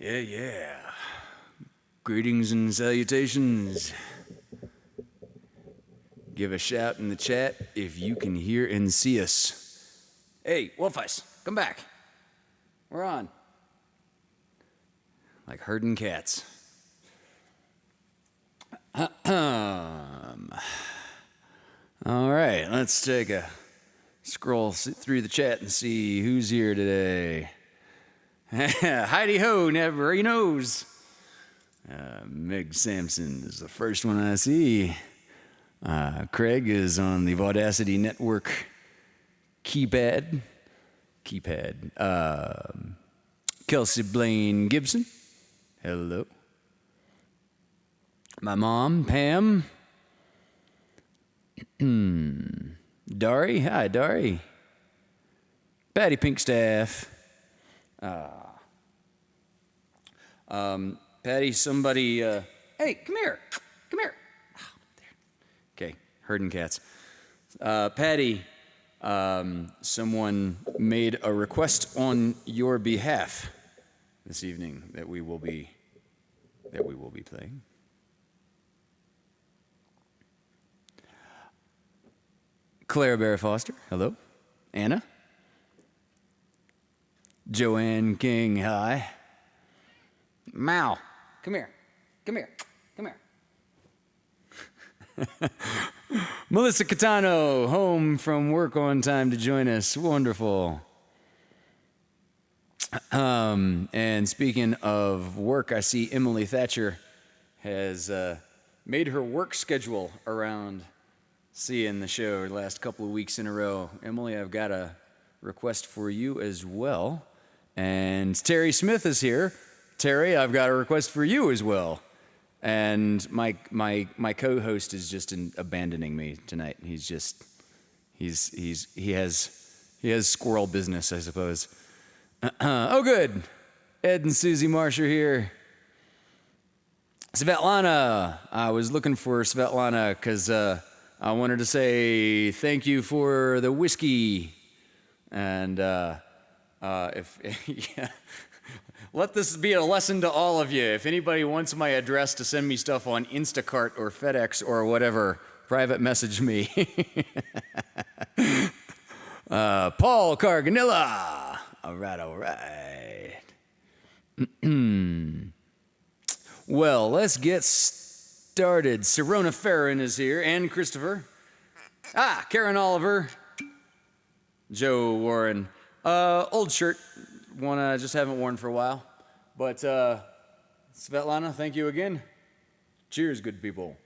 Yeah. Greetings and salutations. Give a shout in the chat if you can hear and see us. Hey, Wolfice, come back. We're on. Like herding cats. All right, let's take a scroll through the chat and see who's here today. Heidi ho, never he knows. Meg Sampson is the first one I see. Craig is on the Audacity Network keypad. Kelsey Blaine Gibson. Hello. My mom, Pam. Dari. Hi, Dari. Patty Pinkstaff. Patty, somebody, hey, come here. Come here. Oh, there. Okay, herding cats. Patty, someone made a request on your behalf this evening that we will be playing. Clara Bear Foster, hello. Anna. Joanne King, hi. Mao, come here. Come here. Come here. Melissa Catano, home from work on time to join us. Wonderful. And speaking of work, I see Emily Thatcher has made her work schedule around seeing the show the last couple of weeks in a row. Emily, I've got a request for you as well. And Terry Smith is here. Terry, I've got a request for you as well. And my co-host is just abandoning me tonight. He has squirrel business, I suppose. Oh, good. Ed and Susie Marsh are here. Svetlana, I was looking for Svetlana because I wanted to say thank you for the whiskey. And yeah. Let this be a lesson to all of you. If anybody wants my address to send me stuff on Instacart or FedEx or whatever, private message me. Paul Carganilla. All right. Well, let's get started. Serona Farron is here, and Christopher. Karen Oliver. Joe Warren. Old shirt. One I just haven't worn for a while. But Svetlana, thank you again. Cheers, good people.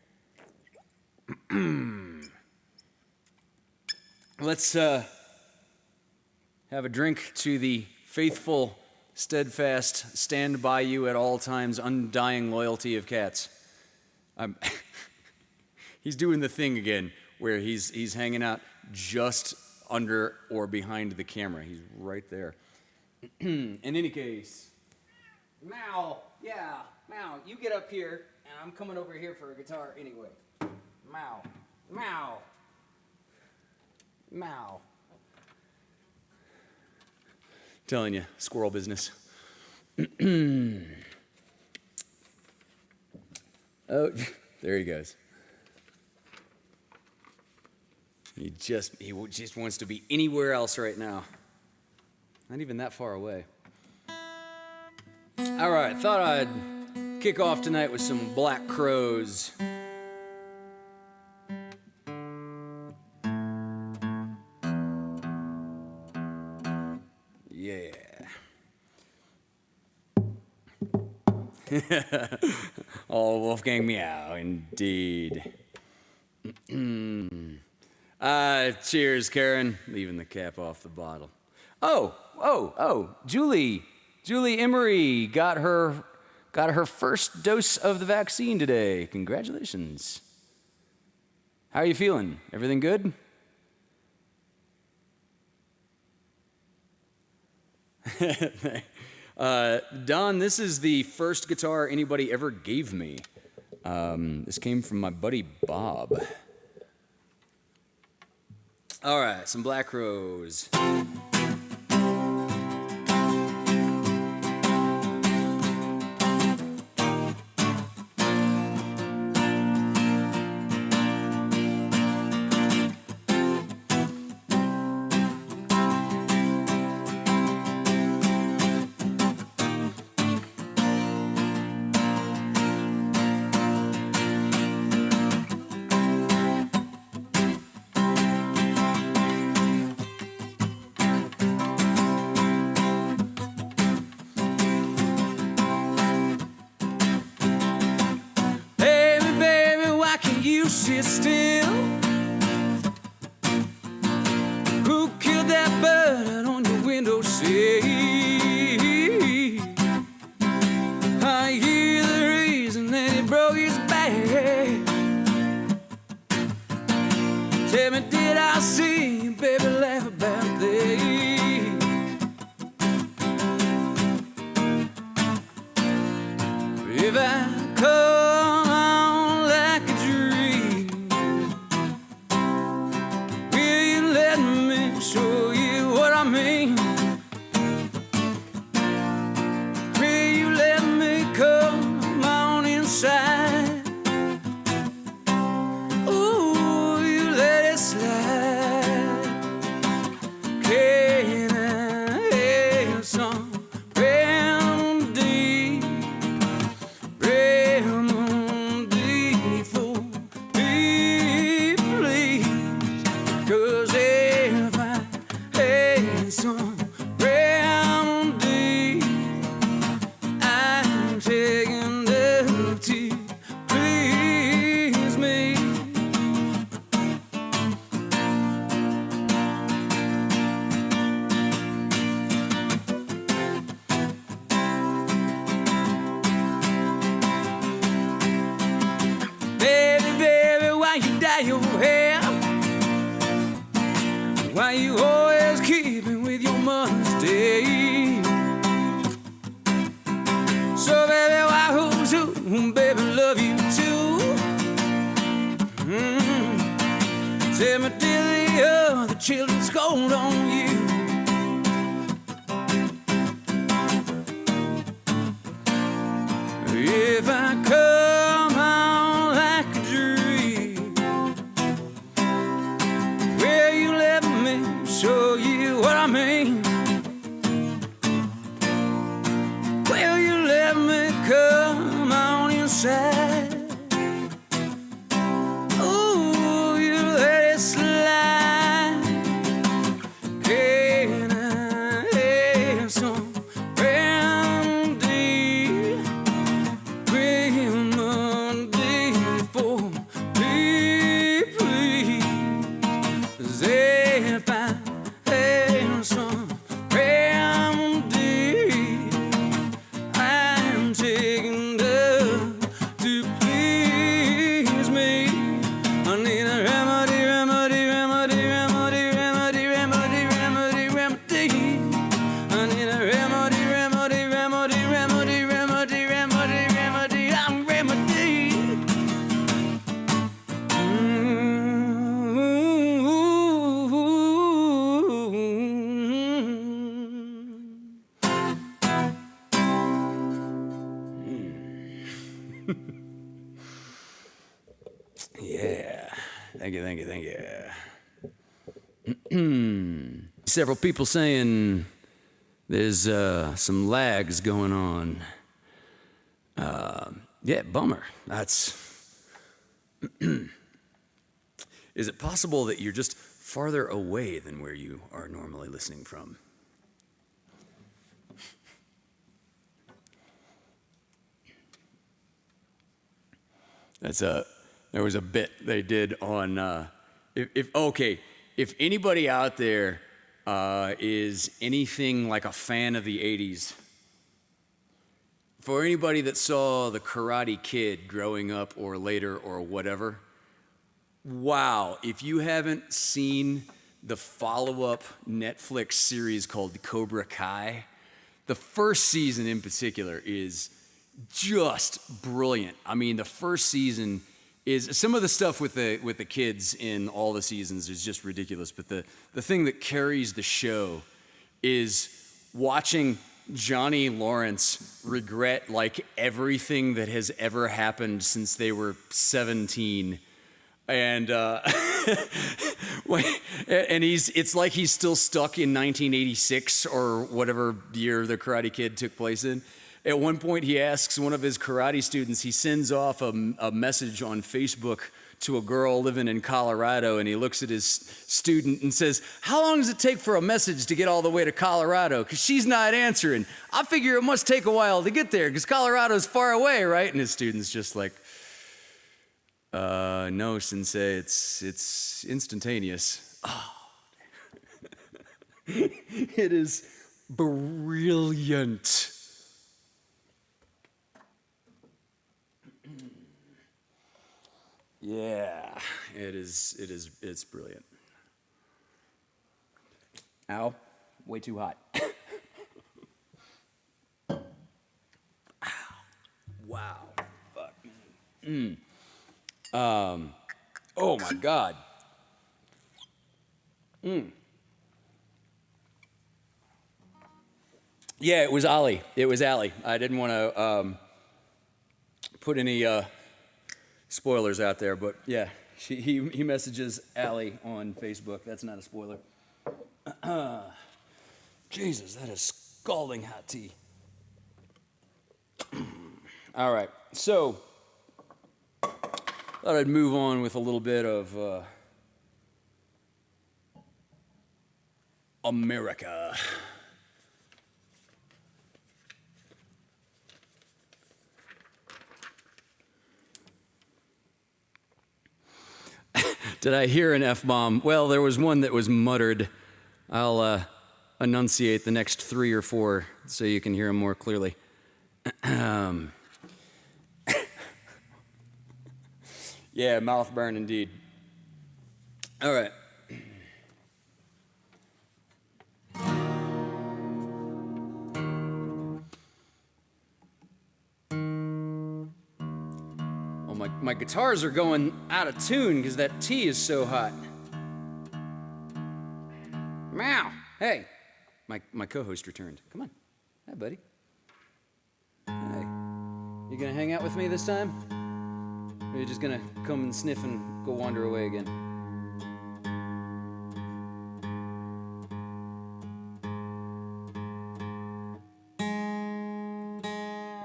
Let's have a drink to the faithful, steadfast, stand by you at all times, undying loyalty of cats. He's doing the thing again where he's hanging out just under or behind the camera. He's right there. In any case, Mal, you get up here, and I'm coming over here for a guitar anyway. Mal. Telling you, squirrel business. Oh, there he goes. He just wants to be anywhere else right now. Not even that far away. All right, thought I'd kick off tonight with some Black Crowes. Yeah. Oh, Wolfgang meow, indeed. Cheers, Karen. Leaving the cap off the bottle. Oh, Julie Emery got her first dose of the vaccine today. Congratulations. How are you feeling? Everything good? Don, this is the first guitar anybody ever gave me. This came from my buddy Bob. All right, some Black Crowes. sit still? Who killed that bird on your windowsill? I hear the reason that he broke his back. Tell me, did I see you, baby, laugh about this? If I come on like a dream, will you let me show you what I mean? Will you let me come on inside? Ooh, you let it slide. Can I have some remedy? Remedy for me, please. 'Cause if I had some remedy, I'm taking love to please me. Baby, baby, why you dye your hair? Why you always keeping with your mother's day? So baby, why who's who? Baby, love you too. Tell me, did the other children scold on you? If I come on like a dream, will you let me show you what I mean? Will you let me come on inside? Ooh, you let it slide. Can I have some remedy? Remedy for me, please. 'Cause if I have some remedy, I'm taking love to please me. I need a remedy, remedy, remedy, remedy, remedy, remedy, remedy, remedy. I need a remedy, remedy, remedy, remedy, remedy, remedy, remedy, I'm remedy. Yeah. Thank you, thank you, thank you. Several people saying there's some lags going on. Yeah, bummer. That's. Is it possible that you're just farther away than where you are normally listening from? There was a bit they did on if anybody out there is anything like a fan of the 80s, for anybody that saw The Karate Kid growing up or later or whatever, wow, if you haven't seen the follow-up Netflix series called Cobra Kai, the first season in particular is just brilliant. I mean, the first season is some of the stuff with the kids in all the seasons is just ridiculous. But the thing that carries the show is watching Johnny Lawrence regret like everything that has ever happened since they were 17. And it's like he's still stuck in 1986 or whatever year the Karate Kid took place in. At one point, he asks one of his karate students, he sends off a message on Facebook to a girl living in Colorado, and he looks at his student and says, "How long does it take for a message to get all the way to Colorado? Because she's not answering. I figure it must take a while to get there because Colorado's far away, right?" And his student's just like, No, Sensei, it's instantaneous. Oh. It is brilliant. Yeah, it's brilliant. Ow, way too hot. Wow, fuck. Oh my God. Yeah, it was Ollie. It was Allie. I didn't want to put any spoilers out there, but yeah, he messages Allie on Facebook. That's not a spoiler. Jesus, that is scalding hot tea. All right, so thought I'd move on with a little bit of America. Did I hear an F-bomb? Well, there was one that was muttered. I'll enunciate the next 3 or 4 so you can hear them more clearly. Yeah, mouth burn indeed. All right. Oh, my guitars are going out of tune because that tea is so hot. Meow. Hey, my co-host returned. Come on. Hi, buddy. Hey. You gonna hang out with me this time? Or are you just gonna come and sniff and go wander away again?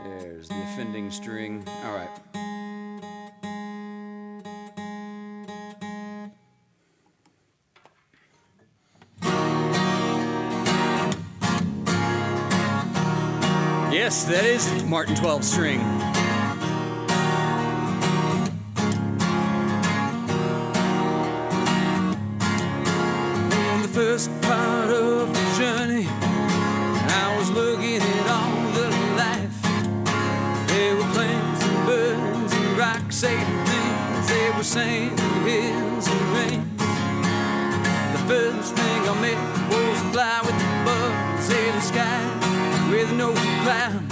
There's the offending string. All right. Yes, that is Martin 12 string. On the first part of the journey, I was looking at all the life. There were plants and birds and rocks and things. They were saying hills and rain. The first thing I met was a fly with the bugs in the sky. With no clouds,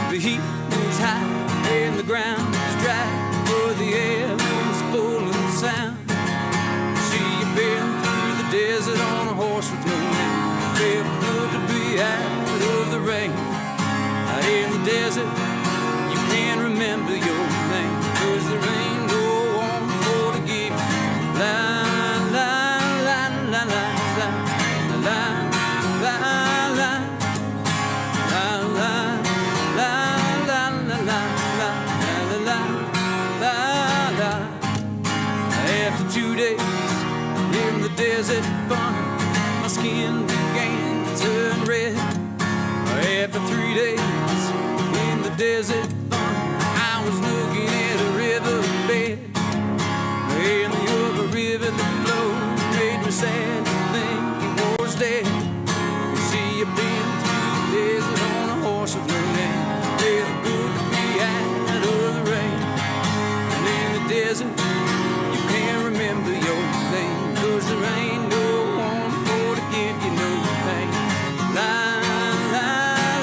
the heat was high and the ground was dry, but the air was full of sound. See, you've been through the desert on a horse with no name. Felt good to be out of the rain. Out in the desert, you can't remember your name, 'cause there ain't no one for to give. La la la la la la la la la. After 2 days in the desert fun, my skin began to turn red. After 3 days in the desert fun, I was looking at a riverbed, and the other river that flowed made me sad to think he was dead. You see, you've been through the desert on a horse with no name. Felt good to be out of the rain. And in the desert, you can't remember your name, 'cause there ain't no one for to give you no pain. La la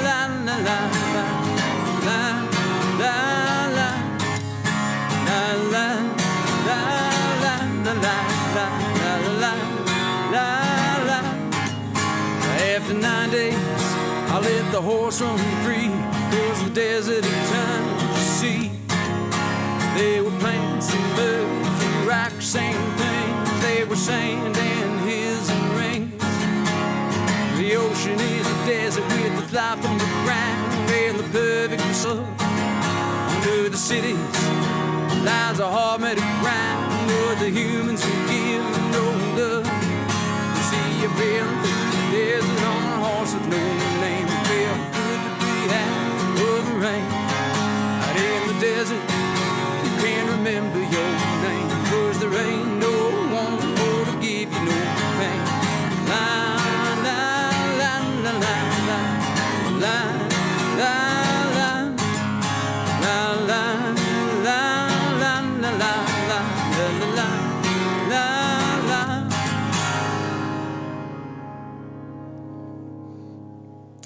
la la la la la la la la la la la la la la la. After 9 days, I let the horse run free, 'cause the desert had turned to sea. There were plants and birds and rocks and things. They were sand and hills and rings. The ocean is a desert with its life on the ground, and the perfect result. Under the cities lies a hard metal ground, where the humans will give no love. You see, you've been through the desert on a horse with no name. It felt good to be out of the rain. Out in the desert, you can't remember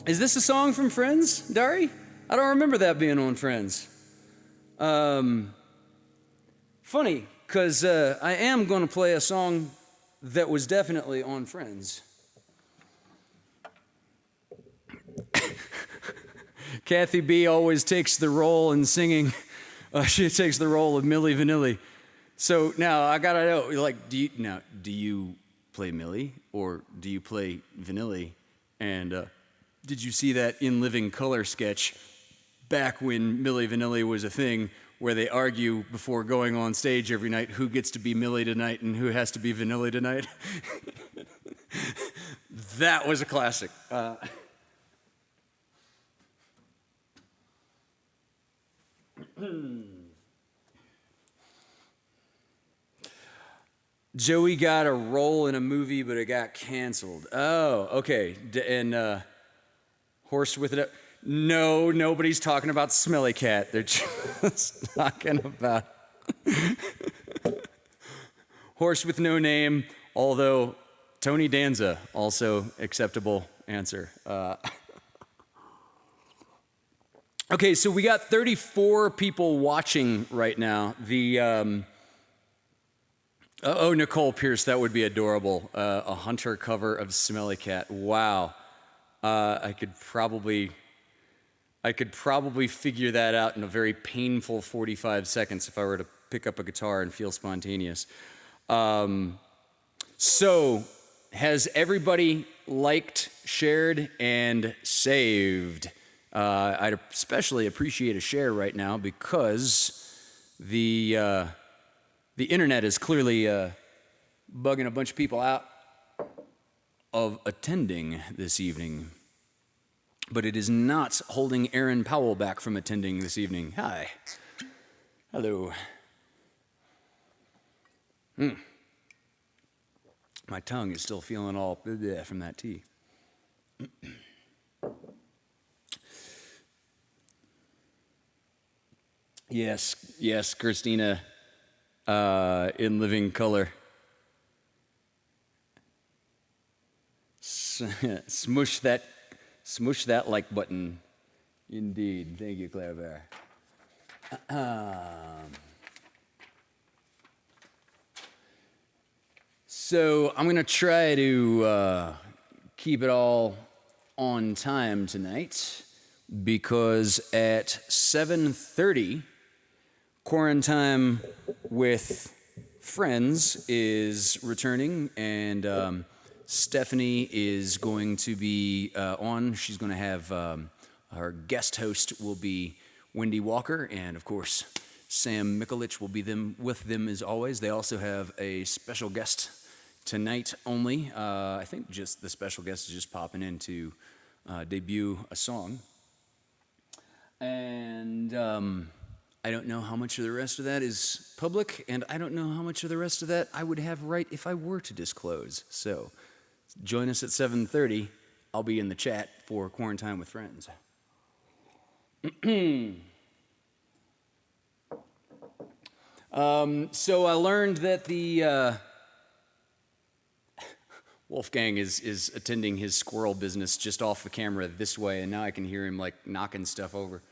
Is this a song from Friends, Dari? I don't remember that being on Friends. Funny, because I am going to play a song that was definitely on Friends. Kathy B always takes the role in singing. She takes the role of Milli Vanilli. So now I gotta know, like, do you play Milli or do you play Vanilli? And did you see that In Living Color sketch back when Milli Vanilli was a thing, where they argue before going on stage every night who gets to be Milli tonight and who has to be Vanilli tonight? That was a classic. Joey got a role in a movie, but it got canceled. Oh, okay. And Horse with it. No, nobody's talking about Smelly Cat. They're just talking about Horse with No Name, although Tony Danza, also acceptable answer. Okay, so we got 34 people watching right now. Nicole Pierce, that would be adorable. A Hunter cover of Smelly Cat. Wow. I could probably figure that out in a very painful 45 seconds if I were to pick up a guitar and feel spontaneous. So, has everybody liked, shared, and saved? I'd especially appreciate a share right now because the internet is clearly bugging a bunch of people out of attending this evening. But it is not holding Aaron Powell back from attending this evening. Hi. Hello. My tongue is still feeling all bleh from that tea. Yes, Christina, in living color. Smush that like button. Indeed. Thank you, Claire Bear. So I'm going to try to keep it all on time tonight because at 7:30, Quarantine with Friends is returning, and Stephanie is going to be on. She's going to have our guest host will be Wendy Walker, and of course, Sam Mikulich will be with them as always. They also have a special guest tonight only. I think just the special guest is just popping in to debut a song. And I don't know how much of the rest of that is public, and I don't know how much of the rest of that I would have right if I were to disclose. So join us at 7:30. I'll be in the chat for Quarantine with Friends. So I learned that the Wolfgang is attending his squirrel business just off the camera this way, and now I can hear him like knocking stuff over.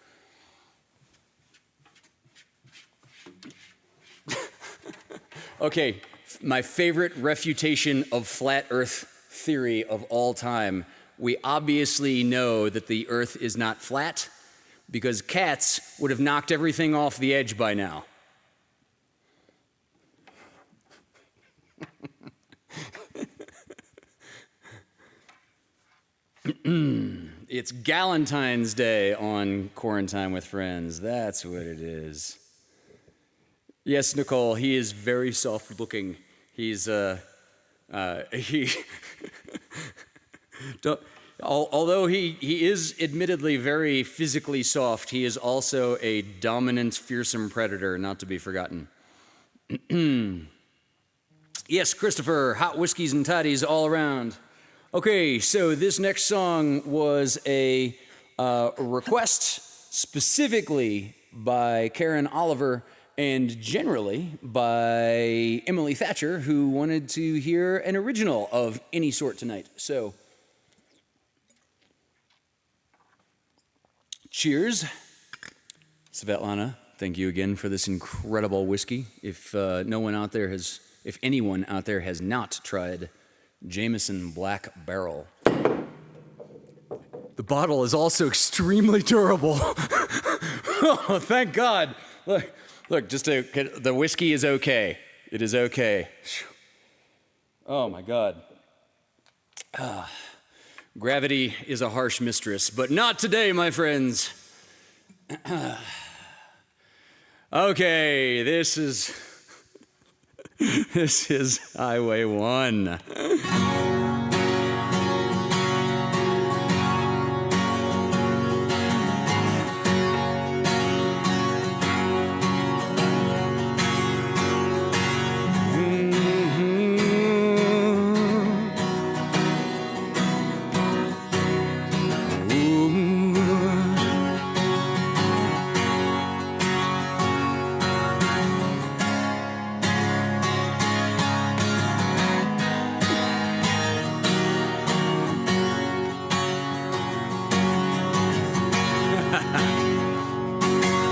Okay, my favorite refutation of flat Earth theory of all time. We obviously know that the Earth is not flat because cats would have knocked everything off the edge by now. It's Galentine's Day on Quarantine with Friends. That's what it is. Yes, Nicole, he is very soft-looking. He's although he is admittedly very physically soft, he is also a dominant, fearsome predator, not to be forgotten. Yes, Christopher, hot whiskeys and toddies all around. Okay, so this next song was a request specifically by Karen Oliver and generally by Emily Thatcher, who wanted to hear an original of any sort tonight. So Cheers. Svetlana, thank you again for this incredible whiskey. If anyone out there has not tried Jameson Black Barrel, the bottle is also extremely durable. Oh, thank God. Look, the whiskey is okay. It is okay. Oh my God. Gravity is a harsh mistress, but not today, my friends. Okay, this is Highway 1.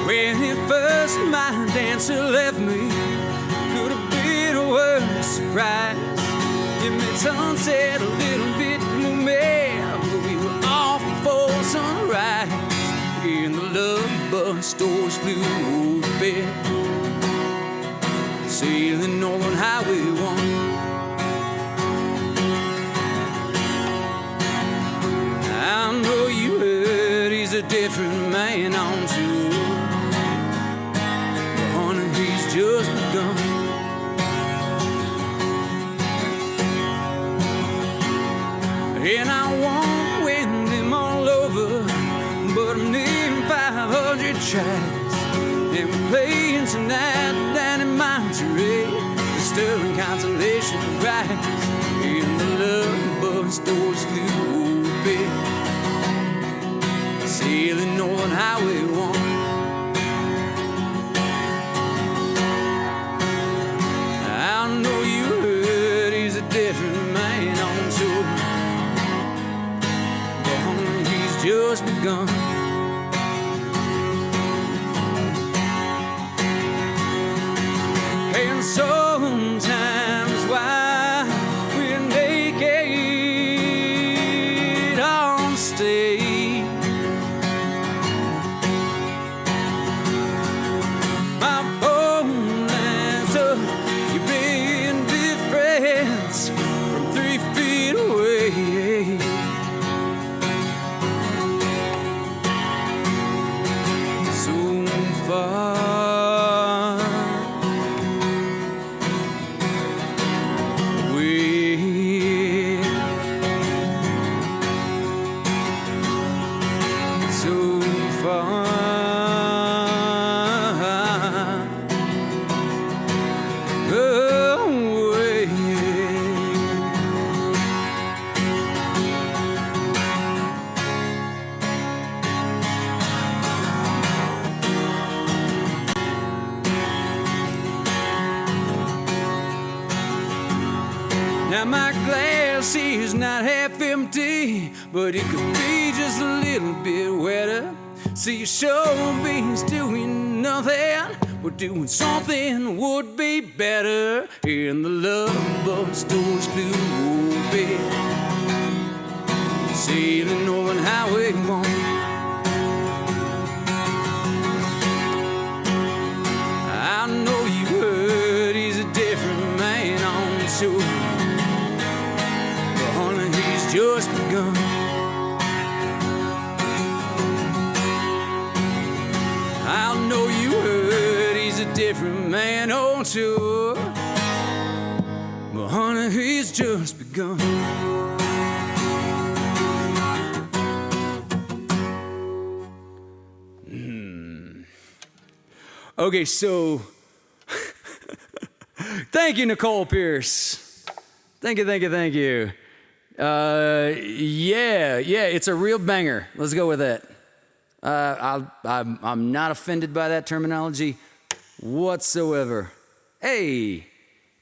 When at first my dancer left me, could have been a worse surprise. It made sunset a little bit gloomy, but we were off before sunrise. And the love bus doors flew open, sailing on Highway 1. I know you heard he's a different man on tour, but honey, he's just begun. And I won't win them all over, but I'm needing 500 tries. And we're playing tonight down in Monterey, the sterling consolation prize. And the love bus doors flew open, sailing on Highway 1. I know you heard he's a different man on tour, but honey, he's just begun. And sometimes while we're naked on stage, my phone lines up, you bring difference from 3 feet away. So far away, so far away. Now my glass is not half empty, but it could be just a little bit wetter. See, your show means doing nothing, but doing something would be better. And the love bus doors flew open, sailing over Highway 1. I know you heard he's a different man on tour, but honey, he's just begun. I know you heard he's a different man on tour, but honey, he's just begun. Okay, so thank you, Nicole Pierce. Thank you. Yeah, it's a real banger. Let's go with that. I'm not offended by that terminology whatsoever. Hey,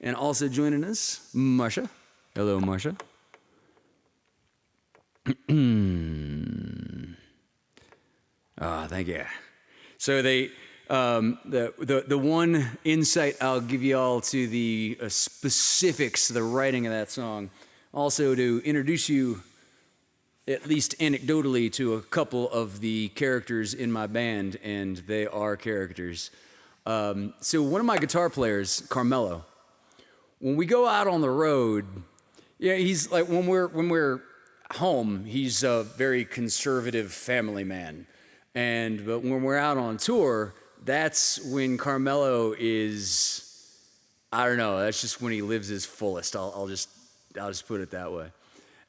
and also joining us, Marsha. Hello, Marsha. Ah, thank you. So they, the one insight I'll give you all to the specifics, the writing of that song, also to introduce you, at least anecdotally, to a couple of the characters in my band, and they are characters. So one of my guitar players, Carmelo, when we go out on the road, yeah, he's like when we're home, he's a very conservative family man. But when we're out on tour, that's when Carmelo is, I don't know, that's just when he lives his fullest. I'll just put it that way.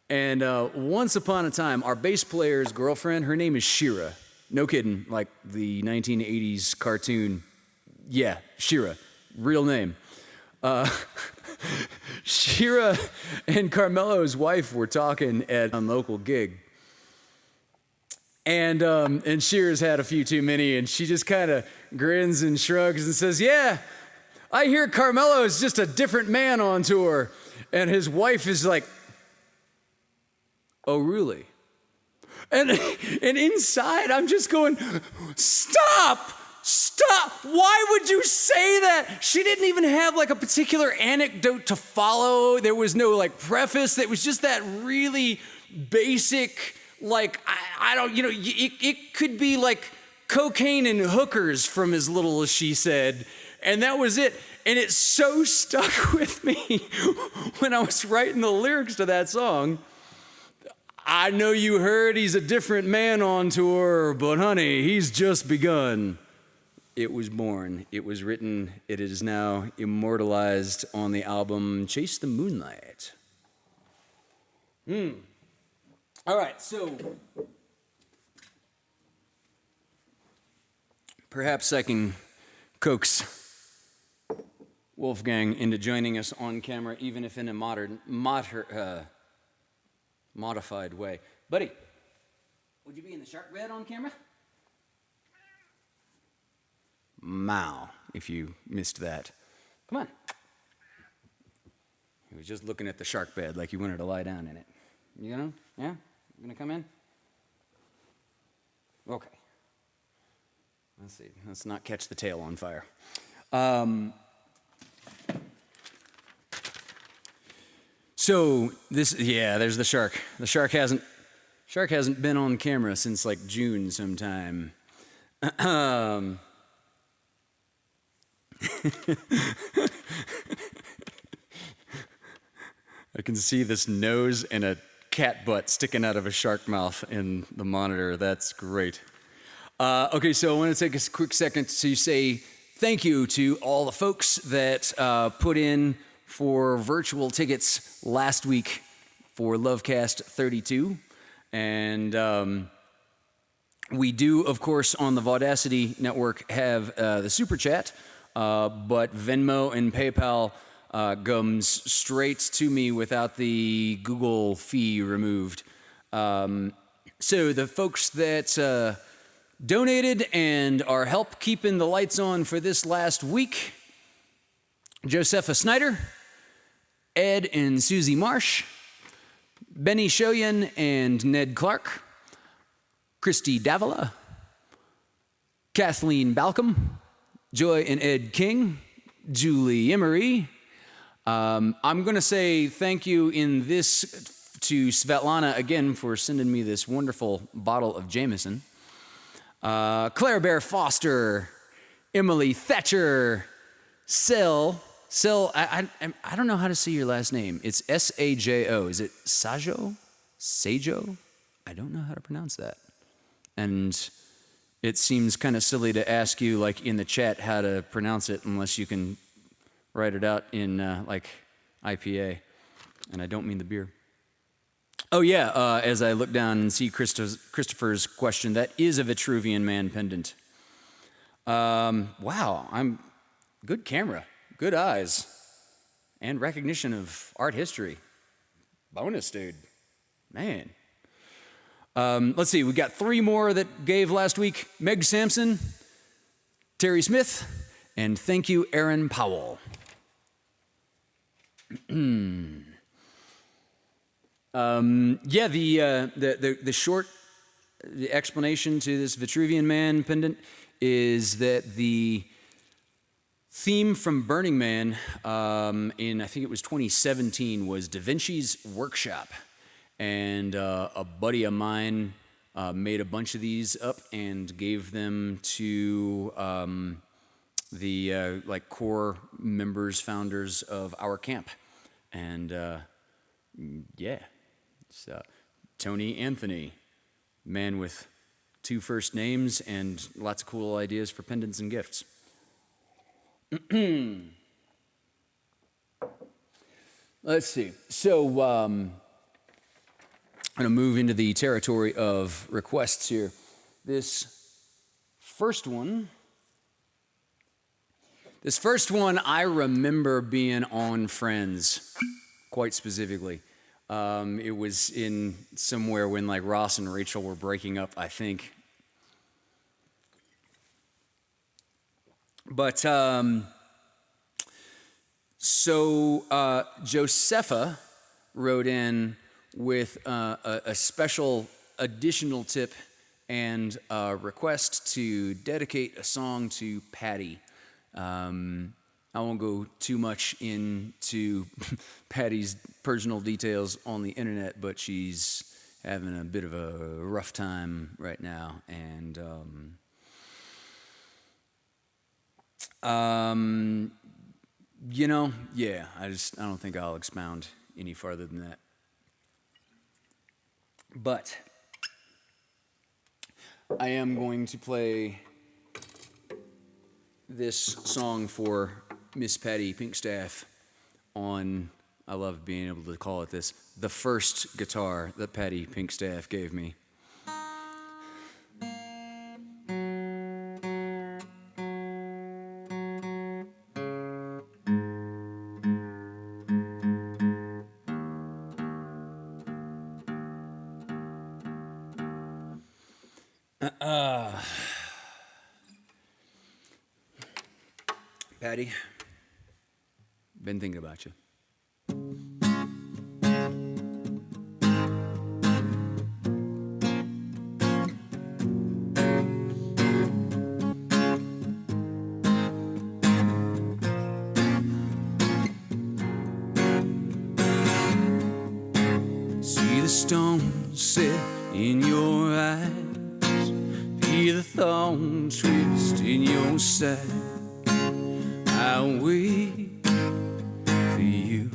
And once upon a time, our bass player's girlfriend, her name is Shira. No kidding, like the 1980s cartoon. Yeah, Shira, real name. Shira and Carmelo's wife were talking at a local gig. And Shira's had a few too many, and she just kind of grins and shrugs and says, "Yeah, I hear Carmelo is just a different man on tour." And his wife is like, "Oh, really?" And inside, I'm just going, "Stop! Stop! Why would you say that?" She didn't even have like a particular anecdote to follow. There was no like preface. It was just that really basic, like, I don't, you know, it could be like cocaine and hookers from as little as she said. And that was it. And it so stuck with me when I was writing the lyrics to that song. I know you heard he's a different man on tour, but honey, he's just begun. It was born, it was written, it is now immortalized on the album Chase the Moonlight. All right, so perhaps I can coax Wolfgang into joining us on camera, even if in a modified way. Buddy, would you be in the shark bed on camera? Mow, if you missed that. Come on. He was just looking at the shark bed like he wanted to lie down in it. You know? Yeah? You gonna come in? Okay. Let's see. Let's not catch the tail on fire. So this, yeah, there's the shark. The shark hasn't been on camera since like June sometime. I can see this nose and a cat butt sticking out of a shark mouth in the monitor. That's great. Okay, so I want to take a quick second to say thank you to all the folks that put in for virtual tickets last week for LoveCAST 32. And we do, of course, on the Vaudacity Network have the Super Chat, but Venmo and PayPal comes straight to me without the Google fee removed. So the folks that donated and are help keeping the lights on for this last week: Josepha Snyder, Ed and Susie Marsh, Benny Shoyan and Ned Clark, Christy Davila, Kathleen Balcom, Joy and Ed King, Julie Emery. I'm going to say thank you in this to Svetlana again for sending me this wonderful bottle of Jameson. Claire Bear Foster, Emily Thatcher, Sel, I don't know how to say your last name. It's S-A-J-O. Is it Sajo? Sajo? I don't know how to pronounce that. And it seems kind of silly to ask you, like, in the chat how to pronounce it unless you can write it out in, like, IPA. And I don't mean the beer. Oh, yeah, as I look down and see Christopher's question, that is a Vitruvian Man pendant. Wow, good camera, good eyes, and recognition of art history. Bonus, dude. Man. Let's see, we got 3 more that gave last week. Meg Sampson, Terry Smith, and thank you, Aaron Powell. Yeah, the short the explanation to this Vitruvian Man pendant is that the theme from Burning Man in, I think it was 2017, was Da Vinci's Workshop. And a buddy of mine made a bunch of these up and gave them to the like core members, founders of our camp. And yeah, it's Tony Anthony, man with 2 first names and lots of cool ideas for pendants and gifts. Let's see. So I'm going to move into the territory of requests here. This first one I remember being on Friends, quite specifically. It was in somewhere when like Ross and Rachel were breaking up, I think. But Josepha wrote in with a special additional tip and a request to dedicate a song to Patty. I won't go too much into Patty's personal details on the internet, but she's having a bit of a rough time right now, and you know, yeah, I don't think I'll expound any farther than that. But I am going to play this song for Miss Patty Pinkstaff on, I love being able to call it this, the first guitar that Patty Pinkstaff gave me. Patty, been thinking about you. See the stones set in your eyes, feel the thorn twist in your side. I'll wait for you.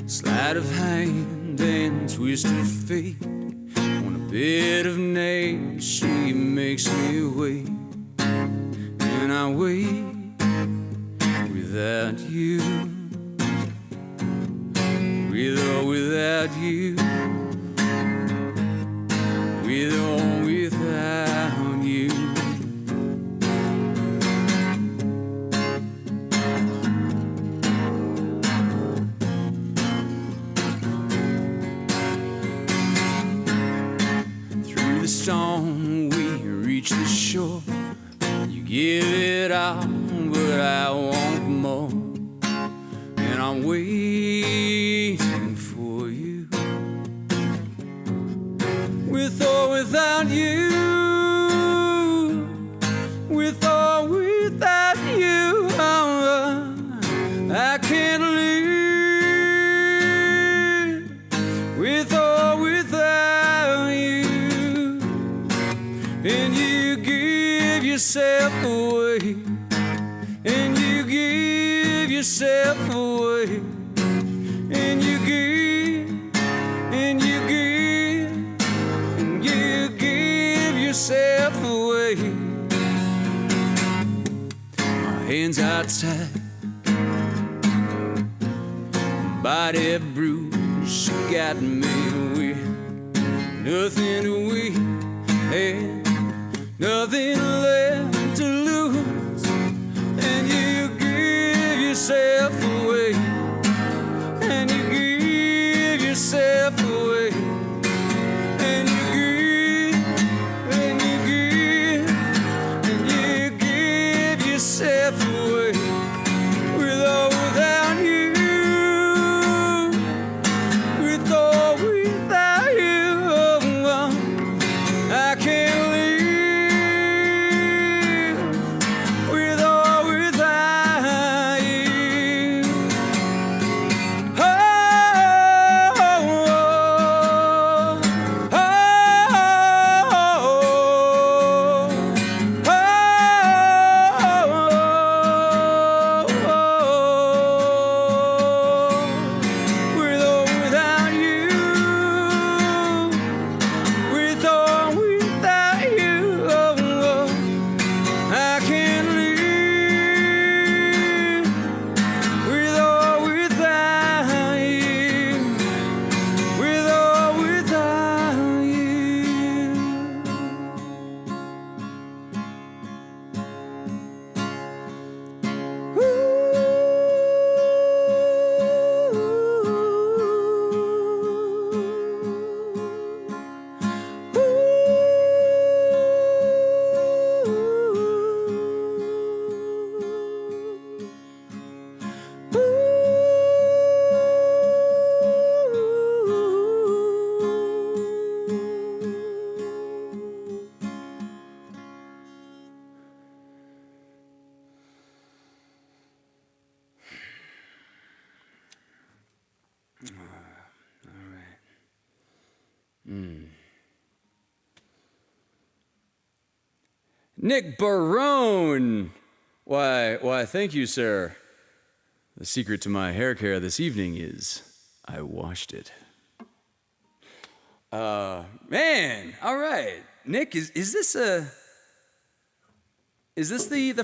Sleight of hand and twist of fate, on a bed of nails she makes me wait, and I wait without you, with or without you, with or without you. Through the storm we reach the shore. You give it all, but I want more, and I'm waiting for you, with or without you, with or without you. I can't live with or without you, and you give yourself away, and you give yourself away, and you give, and you give, and you give yourself away. My hands are tied, body bruised, she got me with nothing to win and nothing left to lose, and you give yourself away, and you give yourself away, and you give, and you give, and you give yourself away, with or without you, Nick Barone. Why, thank you, sir. The secret to my hair care this evening is I washed it. Man, all right. Nick, is this the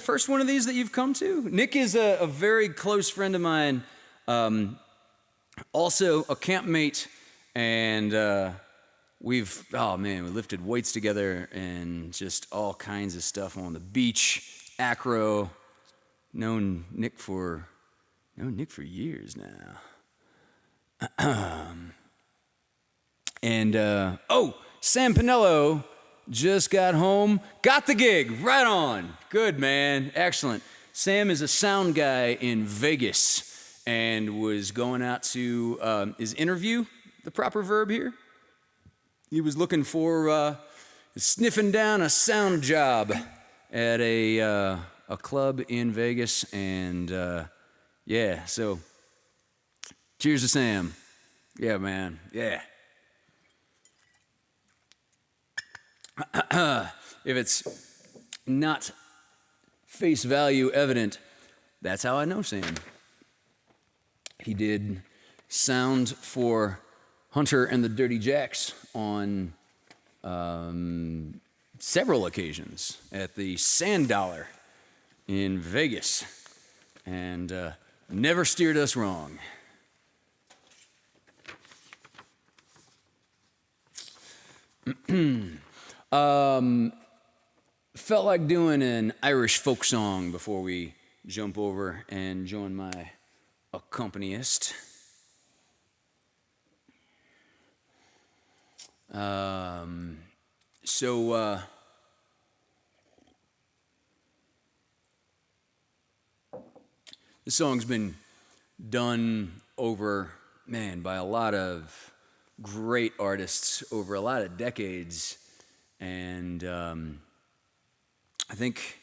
first one of these that you've come to? Nick is a very close friend of mine, also a campmate, and we lifted weights together and just all kinds of stuff on the beach, acro. Known Nick for years now. Sam Pinello just got home, got the gig, right on. Good, man, excellent. Sam is a sound guy in Vegas and was going out to his interview, the proper verb here. He was looking for, sniffing down a sound job at a club in Vegas, and so cheers to Sam. Yeah, man, yeah. If it's not face value evident, that's how I know Sam. He did sound for Hunter and the Dirty Jacks on several occasions at the Sand Dollar in Vegas, and never steered us wrong. Felt like doing an Irish folk song before we jump over and join my accompanist. This song's been done over, by a lot of great artists over a lot of decades, and I think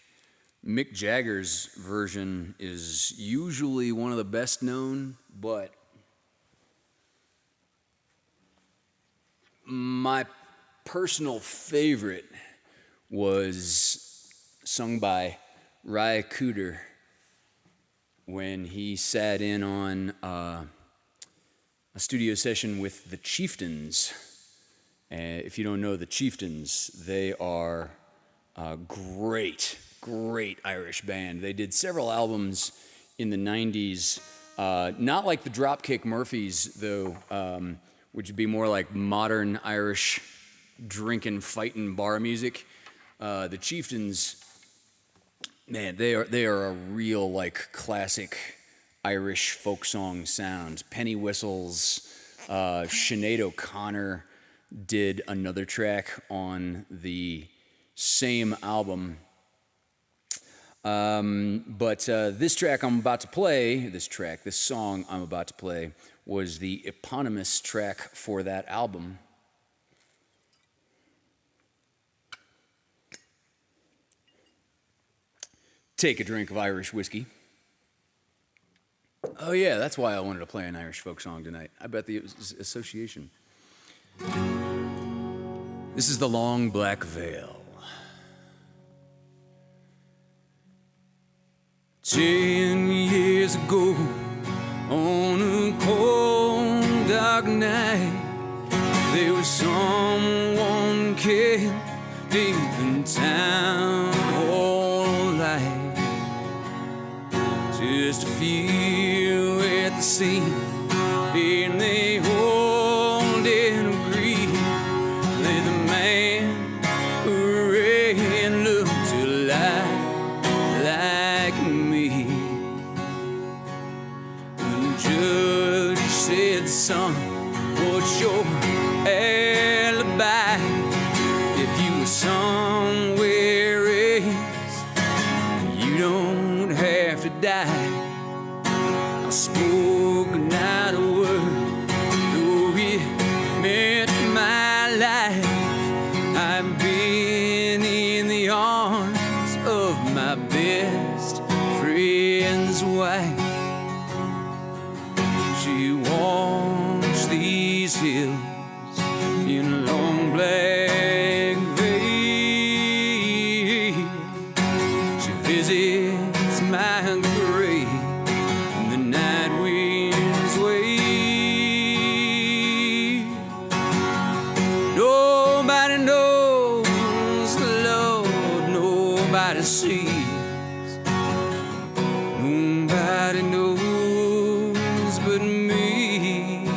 Mick Jagger's version is usually one of the best known, but my personal favorite was sung by Ry Cooder when he sat in on a studio session with the Chieftains. If you don't know the Chieftains, they are a great Irish band. They did several albums in the 90s, not like the Dropkick Murphys, though, which would be more like modern Irish drinking, fighting bar music. The Chieftains, man, they are a real like classic Irish folk song sound. Penny whistles. Sinead O'Connor did another track on the same album. But this song I'm about to play was the eponymous track for that album. Take a drink of Irish whiskey. Oh yeah, that's why I wanted to play an Irish folk song tonight. I bet the association. This is The Long Black Veil. 10 years ago, on a cold, dark night, there was someone killed deep in town hall light. Just a few at the scene, and they all did agree that the man who ran looked a lot like me. The judge said, son, what's your alibi? If you were somewhere else, you don't have to die. I spoke not a word, though it meant my life. I've been in the arms of my best friend's wife. She walks these hills in a long black veil. sees. Nobody knows but me.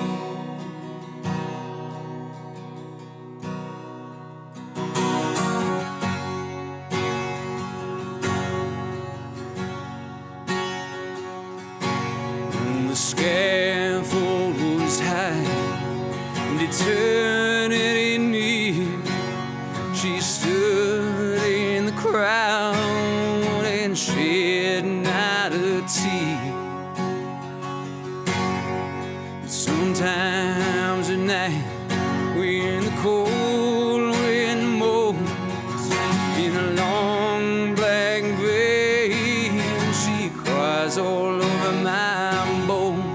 The scaffold was high and eternity near. She stood in the crowd and shed not a tear. But sometimes at night, when the cold wind moans in a long black veil, she cries all over my bones.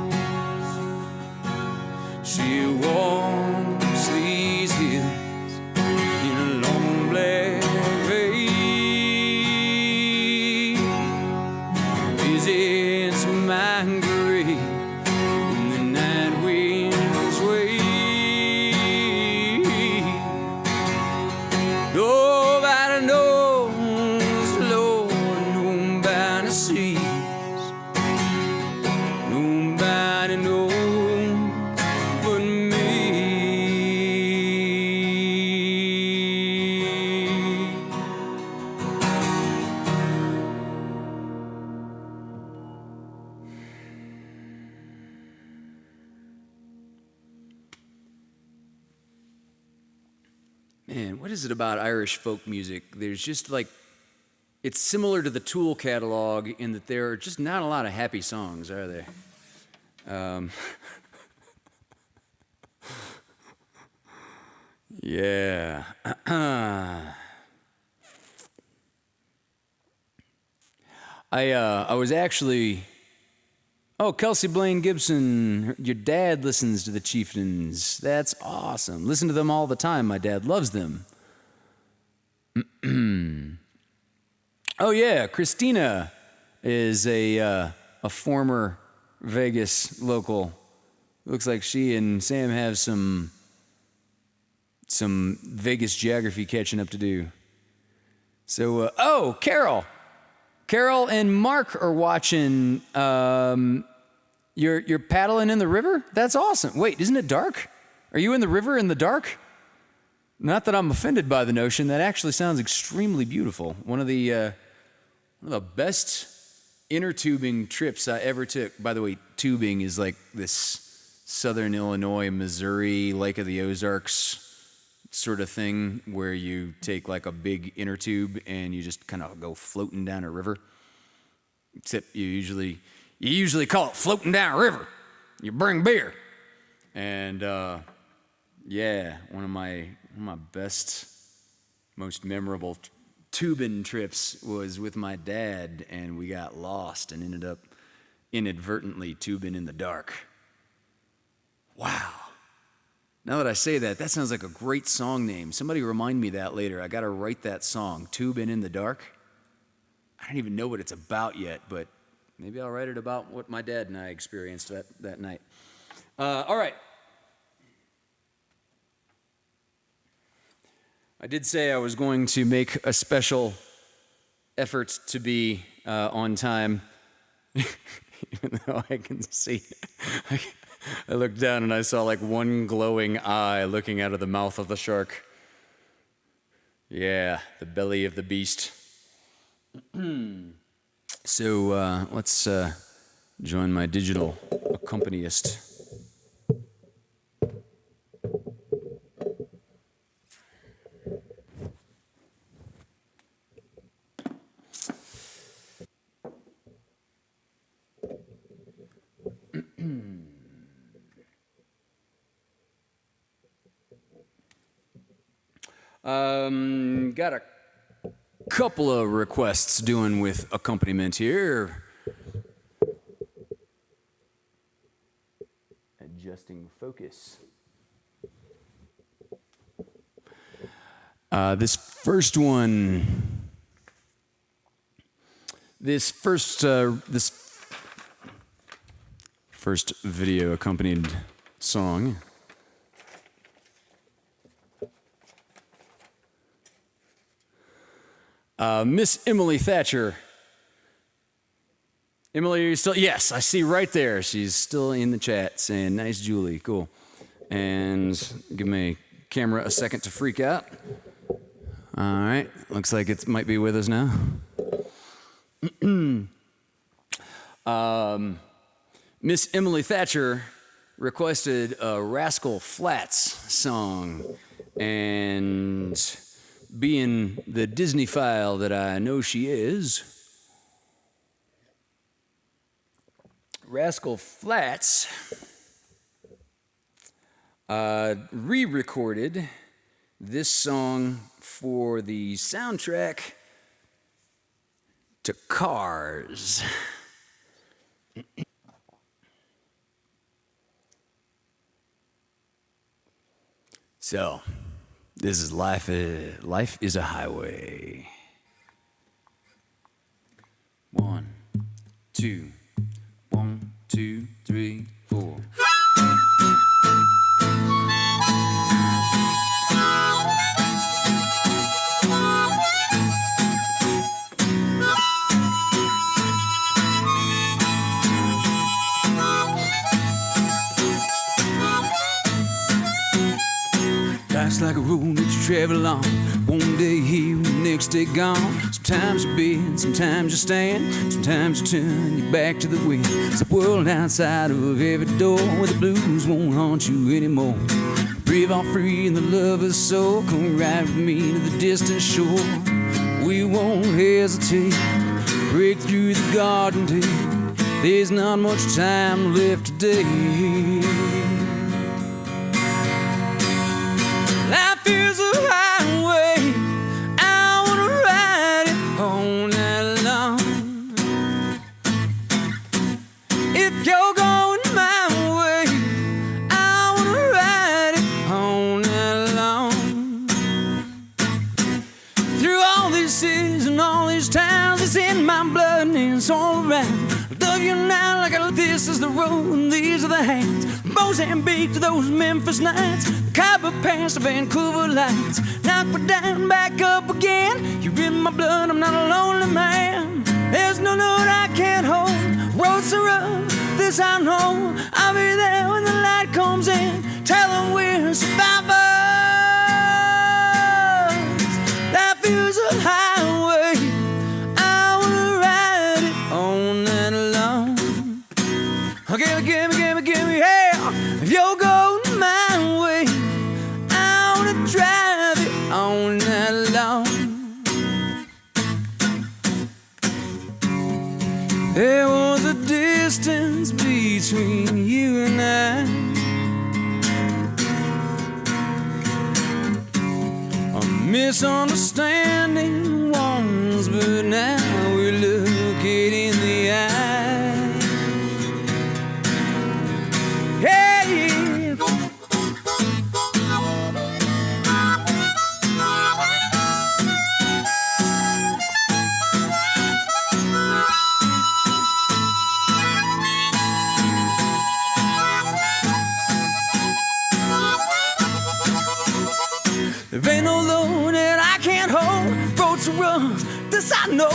She walks these hills in a long black veil, visits my grave in the night winds wave. Nobody knows, Lord, nobody sees. Nobody knows but me. Man, what is it about Irish folk music? There's just like, it's similar to the Tool catalog in that there are just not a lot of happy songs, are there? Yeah. I was actually. Oh, Kelsey Blaine Gibson, your dad listens to the Chieftains. That's awesome. Listen to them all the time. My dad loves them. Oh yeah, Christina is a former Vegas local. Looks like she and Sam have some Vegas geography catching up to do. So, oh, Carol and Mark are watching. You're paddling in the river? That's awesome. Wait, isn't it dark? Are you in the river in the dark? Not that I'm offended by the notion. That actually sounds extremely beautiful. One of the best inner tubing trips I ever took. By the way, tubing is like this Southern Illinois, Missouri, Lake of the Ozarks sort of thing where you take like a big inner tube and you just kind of go floating down a river. Except you usually call it floating down a river. You bring beer. And yeah, one of my best, most memorable tubing trips was with my dad, and we got lost and ended up inadvertently tubing in the dark. Wow. Now that I say that, that sounds like a great song name. Somebody remind me that later. I got to write that song, Tubing in the Dark. I don't even know what it's about yet, but maybe I'll write it about what my dad and I experienced that night. All right. I did say I was going to make a special effort to be on time, even though I can see. I looked down and I saw like one glowing eye looking out of the mouth of the shark. Yeah, the belly of the beast. So let's join my digital accompanist. Got a couple of requests doing with accompaniment here. Adjusting focus. This first video accompanied song Miss Emily Thatcher. Emily, are you still? Yes, I see right there. She's still in the chat saying, nice, Julie. Cool. And give my camera a second to freak out. All right. Looks like it might be with us now. Miss Emily Thatcher requested a Rascal Flatts song. And being the Disney file that I know she is, Rascal Flatts re-recorded this song for the soundtrack to Cars. So, this is Life is a Highway. 1, 2, 1, 2, 3, 4. Life's like a road that you travel on. One day here, next day gone. Sometimes you bend, sometimes you stand. Sometimes you turn your back to the wind. It's a world outside of every door where the blues won't haunt you anymore. Breathe on free in the lover's soul. Come ride with me to the distant shore. We won't hesitate. Break through the garden gate. There's not much time left today. Life is a highway, I wanna ride it all night long. If you're going my way, I wanna ride it all night long. Through all these cities and all these towns, it's in my blood and it's all around. I love you now like this is the road and these are the hands. Mozambique to those Memphis nights, Copper past the Vancouver lights. Knock me down, back up again. You're in my blood, I'm not a lonely man. There's no note I can't hold. Roads are rough, this I know. I'll be there when the light comes in. Tell them we're survivors. Life is a highway, I wanna ride it all night long. Oh, give me, yeah. If you're going my way, I wanna drive it all night long. There was a distance between you and I, a misunderstanding once, but now we're looking in the eye. There ain't no load that I can't hold. Roads are rough, this I know.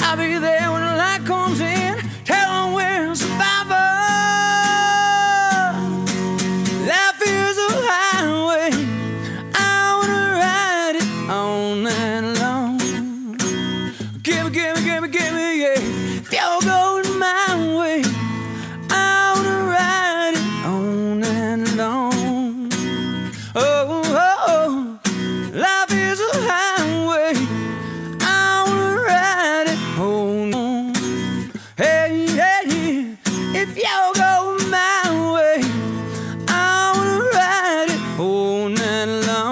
I'll be there when the light comes in. Tell them we're survivors. Life is a highway, I wanna ride it all night long. Give me, yeah. If you're going my way, I wanna ride it all night long. Oh. Life is a highway, I wanna ride it home. Hey, if you're going my way, I wanna ride it all night long.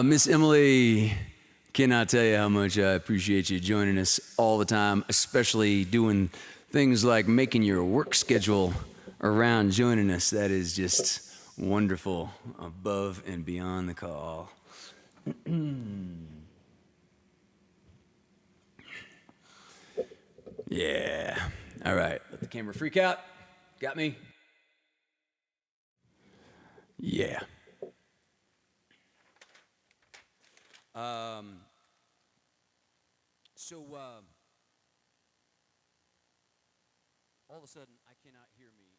Miss Emily, cannot tell you how much I appreciate you joining us all the time, especially doing things like making your work schedule around joining us. That is just wonderful, above and beyond the call. Yeah. All right. Let the camera freak out. Got me? Yeah. So all of a sudden, I cannot hear me